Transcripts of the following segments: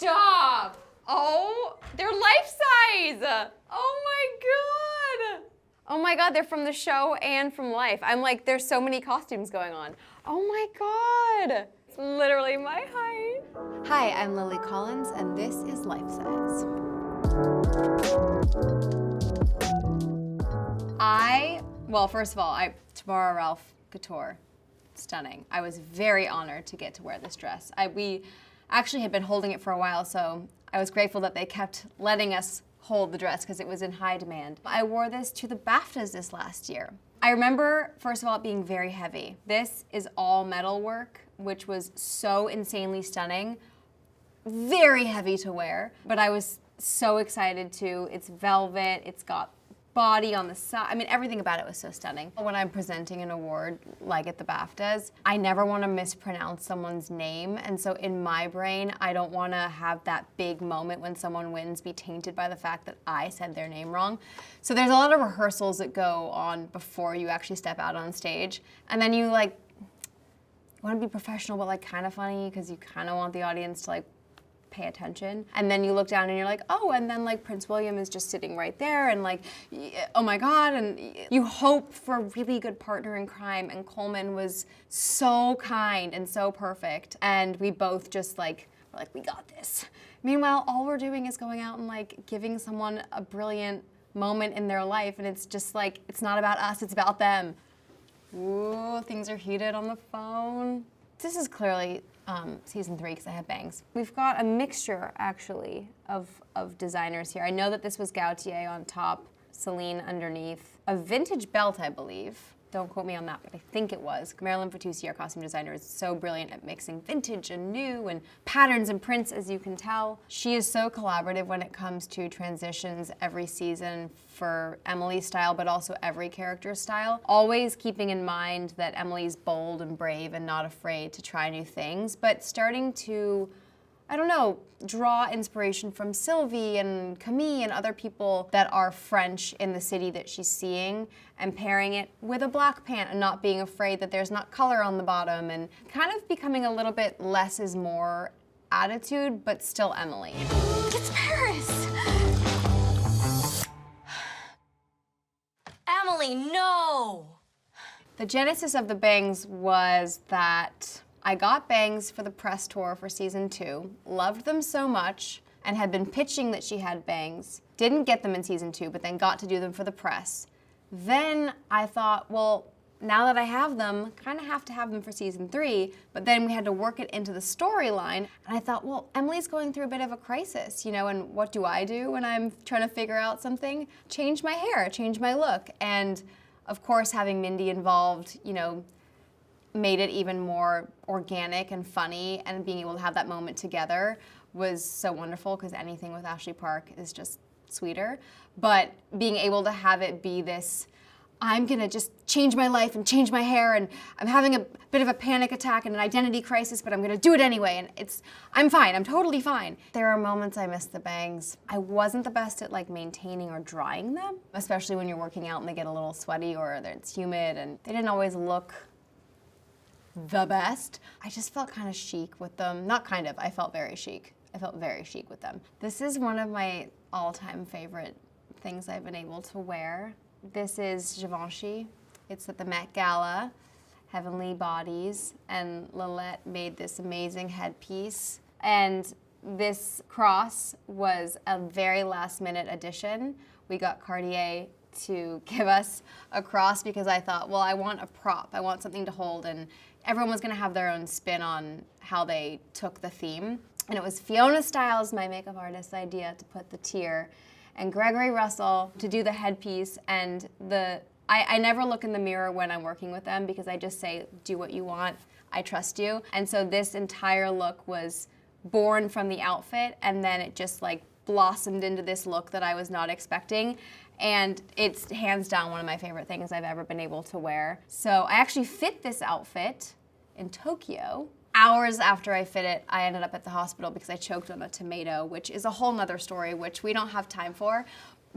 Stop! Oh, they're life size! Oh my god! Oh my god, they're from the show and from life. I'm like, there's so many costumes going on. Oh my god! It's literally my height. Hi, I'm Lily Collins, and this is Life Size. Well, first of all, Tamara Ralph Couture, stunning. I was very honored to get to wear this dress. We actually had been holding it for a while, so I was grateful that they kept letting us hold the dress because it was in high demand. I wore this to the BAFTAs this last year. I remember, first of all, it being very heavy. This is all metal work, which was so insanely stunning. Very heavy to wear, but I was so excited to. It's velvet, it's got body on the side. I mean, everything about it was so stunning. When I'm presenting an award, like at the BAFTAs, I never want to mispronounce someone's name, and so in my brain, I don't want to have that big moment when someone wins be tainted by the fact that I said their name wrong. So there's a lot of rehearsals that go on before you actually step out on stage, and then you want to be professional but like kind of funny because you kind of want the audience to like pay attention. And then you look down and you're like, oh, and then like Prince William is just sitting right there and like, oh my God. And you hope for a really good partner in crime. And Coleman was so kind and so perfect. And we both just we're like, we got this. Meanwhile, all we're doing is going out and like giving someone a brilliant moment in their life. And it's just like, it's not about us, it's about them. Ooh, things are heated on the phone. This is clearly season 3 because I have bangs. We've got a mixture, actually, of designers here. I know that this was Gaultier on top, Celine underneath. A vintage belt, I believe. Don't quote me on that, but I think it was. Marilyn Fatoussi, our costume designer, is so brilliant at mixing vintage and new and patterns and prints, as you can tell. She is so collaborative when it comes to transitions every season for Emily's style, but also every character's style. Always keeping in mind that Emily's bold and brave and not afraid to try new things, but starting to, I don't know, draw inspiration from Sylvie and Camille and other people that are French in the city that she's seeing and pairing it with a black pant and not being afraid that there's not color on the bottom and kind of becoming a little bit less is more attitude, but still Emily. It's Paris! Emily, no! The genesis of the bangs was that I got bangs for the press tour for season 2, loved them so much, and had been pitching that she had bangs. Didn't get them in season 2, but then got to do them for the press. Then I thought, well, now that I have them, kind of have to have them for season 3, but then we had to work it into the storyline, and I thought, well, Emily's going through a bit of a crisis, and what do I do when I'm trying to figure out something? Change my hair, change my look, and of course, having Mindy involved, made it even more organic and funny, and being able to have that moment together was so wonderful because anything with Ashley Park is just sweeter. But being able to have it be this, I'm gonna just change my life and change my hair and I'm having a bit of a panic attack and an identity crisis, but I'm gonna do it anyway and I'm fine, I'm totally fine. There are moments I miss the bangs. I wasn't the best at maintaining or drying them, especially when you're working out and they get a little sweaty or it's humid and they didn't always look the best. I just felt kind of chic with them. Not kind of, I felt very chic. I felt very chic with them. This is one of my all-time favorite things I've been able to wear. This is Givenchy. It's at the Met Gala, Heavenly Bodies, and Lilette made this amazing headpiece. And this cross was a very last-minute addition. We got Cartier to give us a cross because I thought, well, I want a prop. I want something to hold, and everyone was gonna have their own spin on how they took the theme. And it was Fiona Stiles, my makeup artist's idea, to put the tier, and Gregory Russell to do the headpiece. And I never look in the mirror when I'm working with them because I just say, do what you want, I trust you. And so this entire look was born from the outfit, and then it just blossomed into this look that I was not expecting. And it's hands down one of my favorite things I've ever been able to wear. So I actually fit this outfit in Tokyo. Hours after I fit it, I ended up at the hospital because I choked on a tomato, which is a whole nother story, which we don't have time for.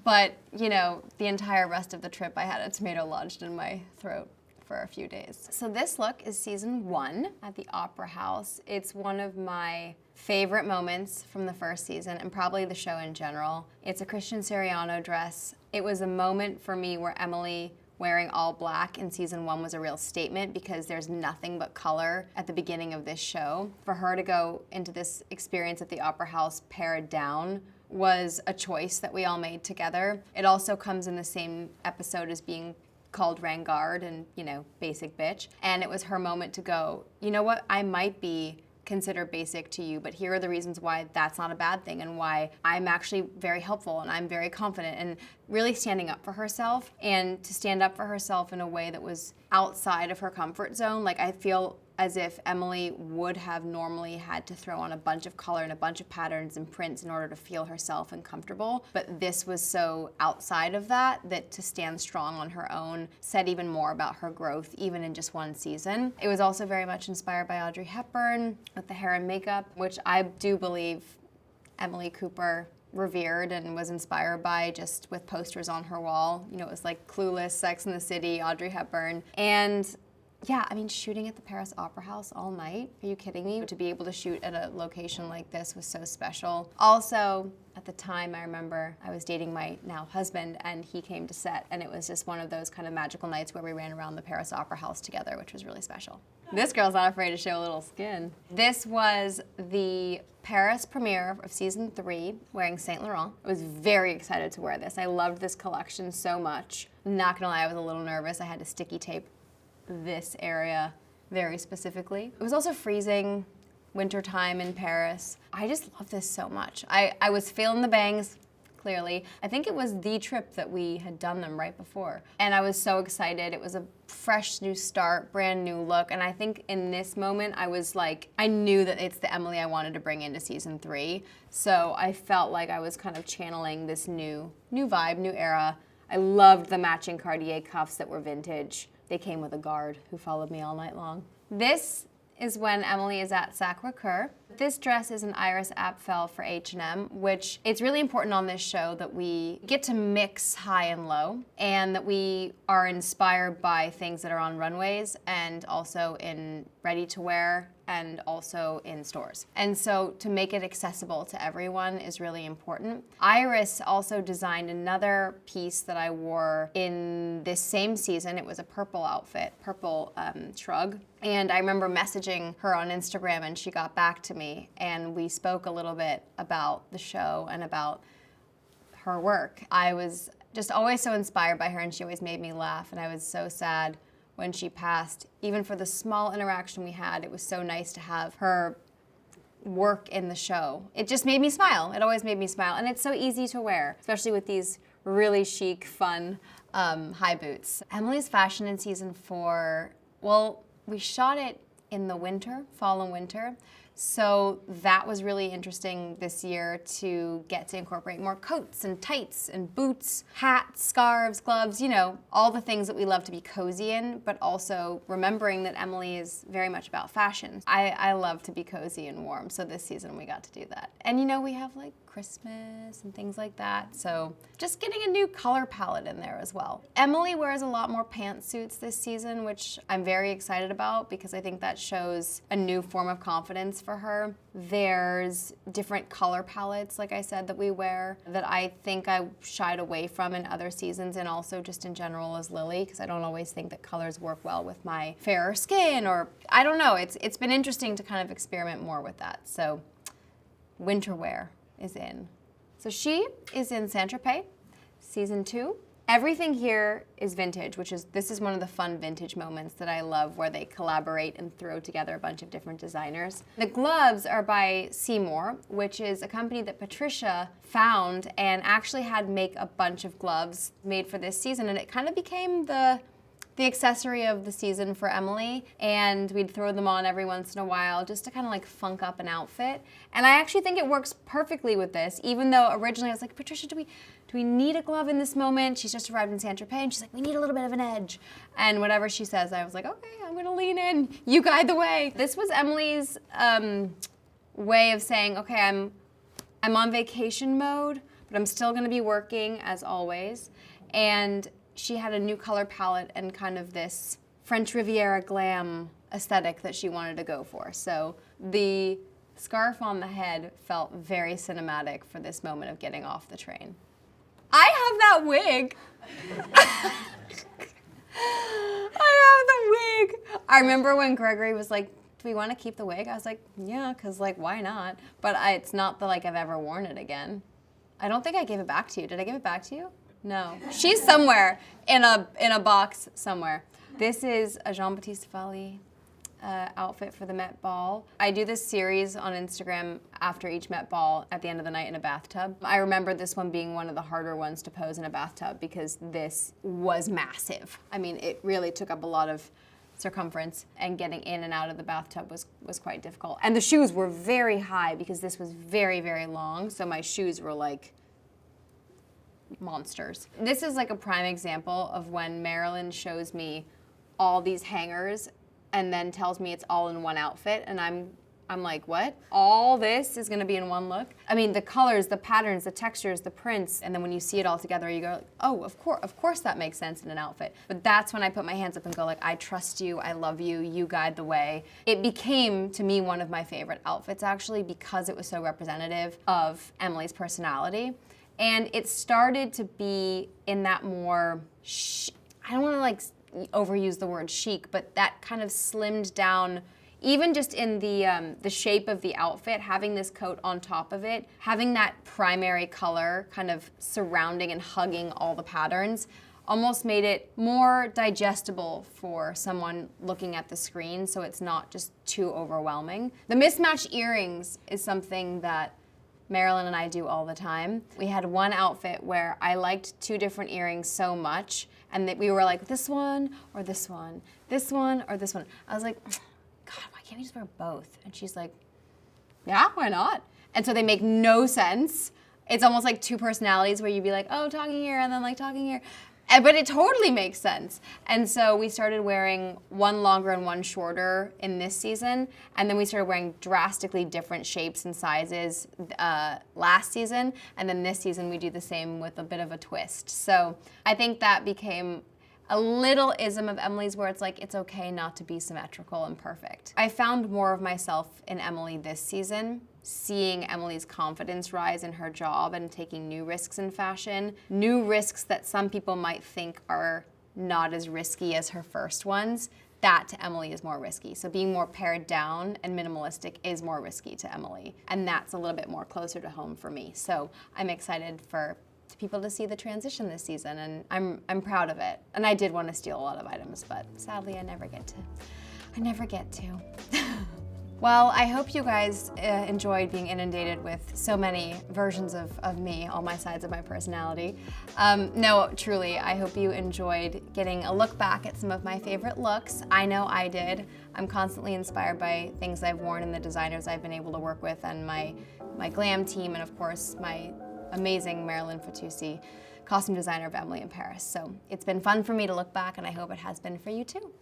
But, the entire rest of the trip, I had a tomato lodged in my throat for a few days. So this look is season 1 at the Opera House. It's one of my favorite moments from the first season and probably the show in general. It's a Christian Siriano dress. It was a moment for me where Emily wearing all black in season 1 was a real statement because there's nothing but color at the beginning of this show. For her to go into this experience at the Opera House pared down was a choice that we all made together. It also comes in the same episode as being called Rangard and, basic bitch. And it was her moment to go, you know what, I might be considered basic to you, but here are the reasons why that's not a bad thing and why I'm actually very helpful and I'm very confident, and really standing up for herself, and to stand up for herself in a way that was outside of her comfort zone. Like, I feel as if Emily would have normally had to throw on a bunch of color and a bunch of patterns and prints in order to feel herself and comfortable. But this was so outside of that to stand strong on her own said even more about her growth, even in just 1 season. It was also very much inspired by Audrey Hepburn with the hair and makeup, which I do believe Emily Cooper revered and was inspired by just with posters on her wall. It was like Clueless, Sex and the City, Audrey Hepburn. And yeah, shooting at the Paris Opera House all night. Are you kidding me? To be able to shoot at a location like this was so special. Also, at the time, I remember I was dating my now husband, and he came to set, and it was just one of those kind of magical nights where we ran around the Paris Opera House together, which was really special. This girl's not afraid to show a little skin. This was the Paris premiere of season 3, wearing Saint Laurent. I was very excited to wear this. I loved this collection so much. Not gonna lie, I was a little nervous. I had to sticky tape this area very specifically. It was also freezing, wintertime in Paris. I just love this so much. I was feeling the bangs, clearly. I think it was the trip that we had done them right before. And I was so excited. It was a fresh new start, brand new look. And I think in this moment, I was like, I knew that it's the Emily I wanted to bring into season 3. So I felt like I was kind of channeling this new vibe, new era. I loved the matching Cartier cuffs that were vintage. They came with a guard who followed me all night long. This is when Emily is at Sacré-Cœur. This dress is an Iris Apfel for H&M, which it's really important on this show that we get to mix high and low, and that we are inspired by things that are on runways and also in ready-to-wear and also in stores. And so to make it accessible to everyone is really important. Iris also designed another piece that I wore in this same season. It was a purple outfit, purple shrug. And I remember messaging her on Instagram, and she got back to me, and we spoke a little bit about the show and about her work. I was just always so inspired by her, and she always made me laugh, and I was so sad when she passed. Even for the small interaction we had, it was so nice to have her work in the show. It just made me smile. It always made me smile, and it's so easy to wear, especially with these really chic, fun high boots. Emily's fashion in season 4, well, we shot it in the winter, fall and winter. So that was really interesting this year to get to incorporate more coats and tights and boots, hats, scarves, gloves, all the things that we love to be cozy in, but also remembering that Emily is very much about fashion. I love to be cozy and warm, so this season we got to do that. And we have like Christmas and things like that, so just getting a new color palette in there as well. Emily wears a lot more pantsuits this season, which I'm very excited about because I think that shows a new form of confidence for her. There's different color palettes, like I said, that we wear that I think I shied away from in other seasons, and also just in general as Lily, because I don't always think that colors work well with my fairer skin, or I don't know. It's been interesting to kind of experiment more with that. So winter wear is in. So she is in Saint-Tropez, season 2. Everything here is vintage, this is one of the fun vintage moments that I love, where they collaborate and throw together a bunch of different designers. The gloves are by Seymour, which is a company that Patricia found and actually had make a bunch of gloves made for this season, and it kind of became the accessory of the season for Emily, and we'd throw them on every once in a while just to kind of like funk up an outfit. And I actually think it works perfectly with this, even though originally I was like, Patricia, do we need a glove in this moment? She's just arrived in Saint-Tropez, and she's like, we need a little bit of an edge. And whatever she says, I was like, okay, I'm gonna lean in. You guide the way. This was Emily's way of saying, okay, I'm on vacation mode, but I'm still gonna be working as always. And she had a new color palette and kind of this French Riviera glam aesthetic that she wanted to go for. So the scarf on the head felt very cinematic for this moment of getting off the train. I have that wig. I have the wig. I remember when Gregory was like, do we want to keep the wig? I was like, yeah, because like, why not? But it's not that like I've ever worn it again. I don't think I gave it back to you. Did I give it back to you? No. She's somewhere in a box somewhere. This is a Jean-Baptiste Valli outfit for the Met Ball. I do this series on Instagram after each Met Ball at the end of the night in a bathtub. I remember this one being one of the harder ones to pose in a bathtub because this was massive. I mean, it really took up a lot of circumference, and getting in and out of the bathtub was quite difficult. And the shoes were very high because this was very, very long, so my shoes were like monsters. This is like a prime example of when Marilyn shows me all these hangers and then tells me it's all in one outfit, and I'm like, what? All this is gonna be in one look? I mean, the colors, the patterns, the textures, the prints, and then when you see it all together, you go, oh, of course that makes sense in an outfit. But that's when I put my hands up and go like, I trust you, I love you, you guide the way. It became, to me, one of my favorite outfits actually because it was so representative of Emily's personality. And it started to be in that more, I don't wanna like overuse the word chic, but that kind of slimmed down, even just in the shape of the outfit, having this coat on top of it, having that primary color kind of surrounding and hugging all the patterns, almost made it more digestible for someone looking at the screen, so it's not just too overwhelming. The mismatched earrings is something that Marilyn and I do all the time. We had one outfit where I liked two different earrings so much, and that we were like, this one or this one, this one or this one. I was like, God, why can't we just wear both? And she's like, yeah, why not? And so they make no sense. It's almost like two personalities where you'd be like, oh, talking here and then like talking here. But it totally makes sense. And so we started wearing one longer and one shorter in this season. And then we started wearing drastically different shapes and sizes last season. And then this season we do the same with a bit of a twist. So I think that became a little ism of Emily's where it's like, it's okay not to be symmetrical and perfect. I found more of myself in Emily this season, seeing Emily's confidence rise in her job and taking new risks in fashion, new risks that some people might think are not as risky as her first ones. That to Emily is more risky. So being more pared down and minimalistic is more risky to Emily. And that's a little bit more closer to home for me. So I'm excited for people to see the transition this season, and I'm proud of it. And I did want to steal a lot of items, but sadly I never get to. Well, I hope you guys enjoyed being inundated with so many versions of me, all my sides of my personality. No, truly, I hope you enjoyed getting a look back at some of my favorite looks. I know I did. I'm constantly inspired by things I've worn and the designers I've been able to work with, and my glam team, and of course my amazing Marilyn Fatoussi, costume designer of Emily in Paris. So it's been fun for me to look back, and I hope it has been for you too.